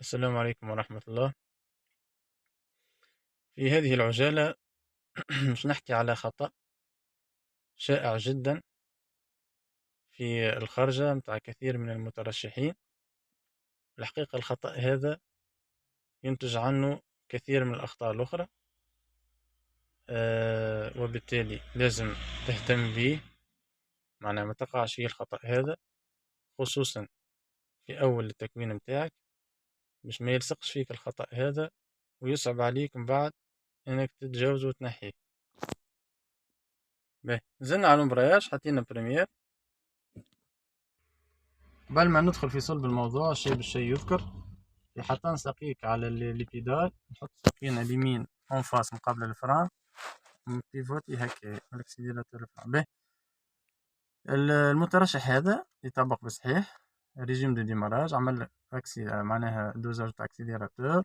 السلام عليكم ورحمة الله. في هذه العجالة مش نحكي على خطأ شائع جدا في الخرجة متاع كثير من المترشحين. الحقيقة الخطأ هذا ينتج عنه كثير من الأخطاء الأخرى، وبالتالي لازم تهتم به، معناها ما تقعش فيه الخطأ هذا، خصوصا في أول التكوين متاعك، مش ما يلصقش فيك الخطأ هذا ويصعب عليك من بعد انك تتجاوزه وتنحيه. باهي، نزلنا على المبرياج، حطينا بريمير. قبل ما ندخل في صلب الموضوع، شيء بالشيء يذكر، حتى نسقيك على البيدال، نحط ساقينا اليمين اون فاس مقابل الفران، بيفوتي هكا الاكسيليراتور الفران. به المترشح هذا يطبق بصحيح ريجيم دو ديماراج، عمل معناها دوزاج تاع اكسيليراتور،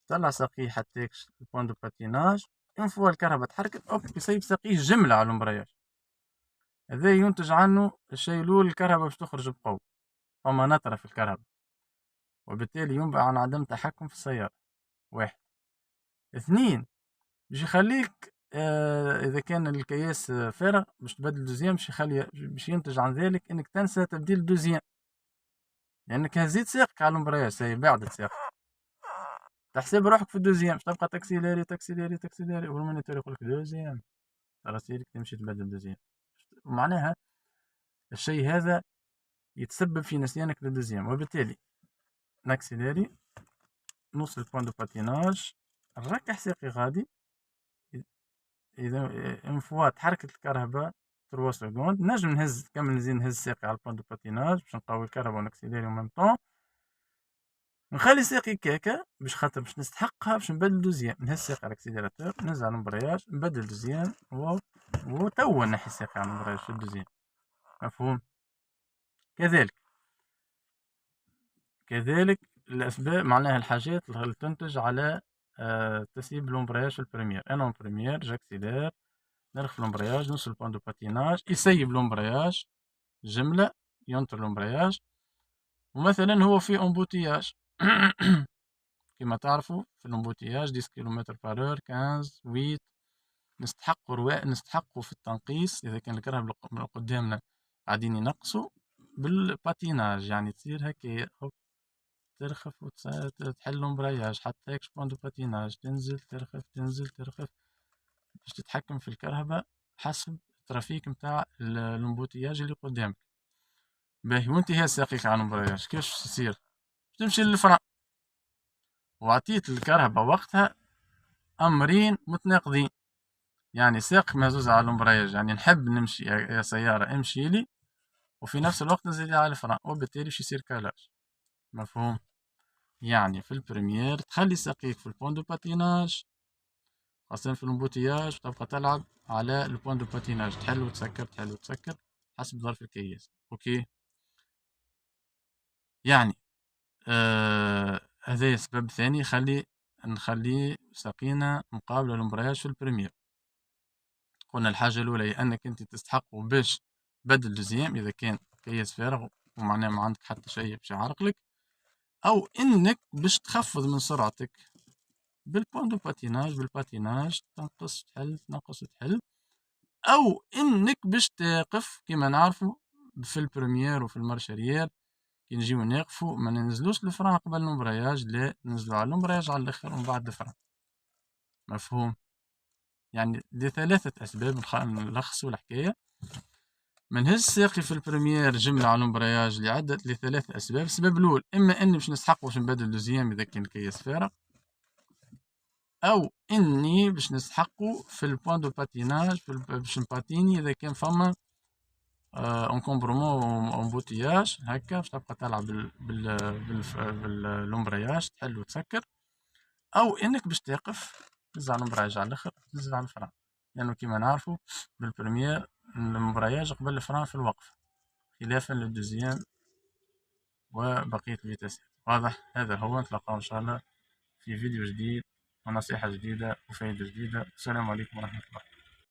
طلع ساقيه حتى البوان دو باتيناج. اون فوا الكهرباء تحركت، اوب يصيب ساقيه جملة على المبرياج. هذا ينتج عنه الشيء الاول، الكهرباء باش تخرج بقوة، فما نطرة في الكهرباء، وبالتالي ينبع عن عدم تحكم في السيارة. واحد. اثنين، باش يخليك اذا كان الكياس فارغ باش تبدل دوزيام، باش ينتج عن ذلك انك تنسى تبديل دوزيام، لانك هزيت ساقك على المبرياج، سي بعد ساق تحسب روحك في الدوزيام، باش تبقى تاكسيليري تاكسيليري تاكسيليري، والمونيتور يقول لك دوزيام، راسيلك تمشي تبدل دوزيام. معناها الشيء هذا يتسبب في نسيانك للدوزيام، وبالتالي ناكسيليري، نوصل البوان دو باتيناج، نركح ساقي غادي. اذا اون فوا تحركت الكهرباء 3 سكوند، نجم نهز كمل، نزيد نهز ساقي على البوان دو باتيناج باش نقوي الكهرباء ونكسيليري ميم طون، نخلي ساقي كاكا باش خاطر باش نستحقها، باش نبدل دوزيام، نهز ساقي على الاكسيليراتور، نهز على المبرياج، نبدل دوزيام، وتوا نحي ساقي على المبرياج في الدوزيام. مفهوم؟ كذلك الأسباب، معناها الحاجات اللي تنتج على تسيب لومبرياج في البريمير. انا اون بريمير جاكسيلير، نرخ لومبرياج، نوصل البوان دو باتيناج، يسيب لومبرياج جملة، ينطر لومبرياج، ومثلا هو في امبوتياج كما تعرفوا في الامبوتياج 10 كيلومتر بارور، 15 8، نستحقوا في التنقيص إذا كان الكرهب اللي قدامنا قاعدين ينقصوا بالباتيناج، يعني تصير هكا ترخف وتحل لومبرياج، حتى هيك بوان دو باتيناج، تنزل ترخف تنزل ترخف، باش تتحكم في الكرهبة حسب الترافيك متاع الامبوتياج اللي قدامك. باهي، وانت هي ساقيك على المبرياج كيفاش تصير؟ تمشي للفرع، وعطيت الكرهبة وقتها أمرين متناقضين، يعني ساق مهزوز على المبرياج، يعني نحب نمشي يا سيارة امشي لي، وفي نفس الوقت نزل على الفرع، وبالتالي باش يصير كالاج. مفهوم؟ يعني في البريمير تخلي ساقيك في البوان دو باتيناج، خاصة في الامبوتياج، تبقى تلعب على البوان دو باتيناج، تحل وتسكر تحل وتسكر حسب ظرف الكياس. اوكي، يعني هذا سبب ثاني نخلي ساقينا مقابل المبرياج في البريمير. قلنا الحاجة الأولى هي أنك أنت تستحق باش تبدل دوزيام إذا كان كياس فارغ ومعناه ما عندك حتى شيء باش يعرقلك، أو أنك باش تخفض من سرعتك بالبوان دو باتيناج، بالباتيناج تنقص تحل تنقص تحل، أو أنك باش تقف كما نعرفوا في البريمير وفي المارشاريير، كي نجيو نقفوا ما ننزلوش الفران قبل المبرياج، لا ننزلو على المبرياج على الاخر ومن بعد الفران. مفهوم؟ يعني لثلاثة أسباب نلخصوا الحكاية. منهز ساقي في البريمير جملة على المبرياج لثلاث أسباب. السبب الأول، إما إني باش نستحق باش نبدل دوزيام إذا كان الكياس فارغ، أو إني باش نستحقو في البوان دو باتيناج باش نباتيني إذا كان فما انكومبرومون امبوتياج هكا، باش تبقى تلعب بالامبرياج تحل وتسكر، او انك باش تقف تنزل على الامبرياج على الاخر تنزل على الفران، لانه يعني كيما نعرفوا بالبريمير الامبرياج قبل الفران في الوقف، خلافا للدوزيام وبقية الفيتاسات. واضح؟ هذا هو، نتلاقاو ان شاء الله في فيديو جديد ونصيحة جديدة وفائدة جديدة. السلام عليكم ورحمة الله.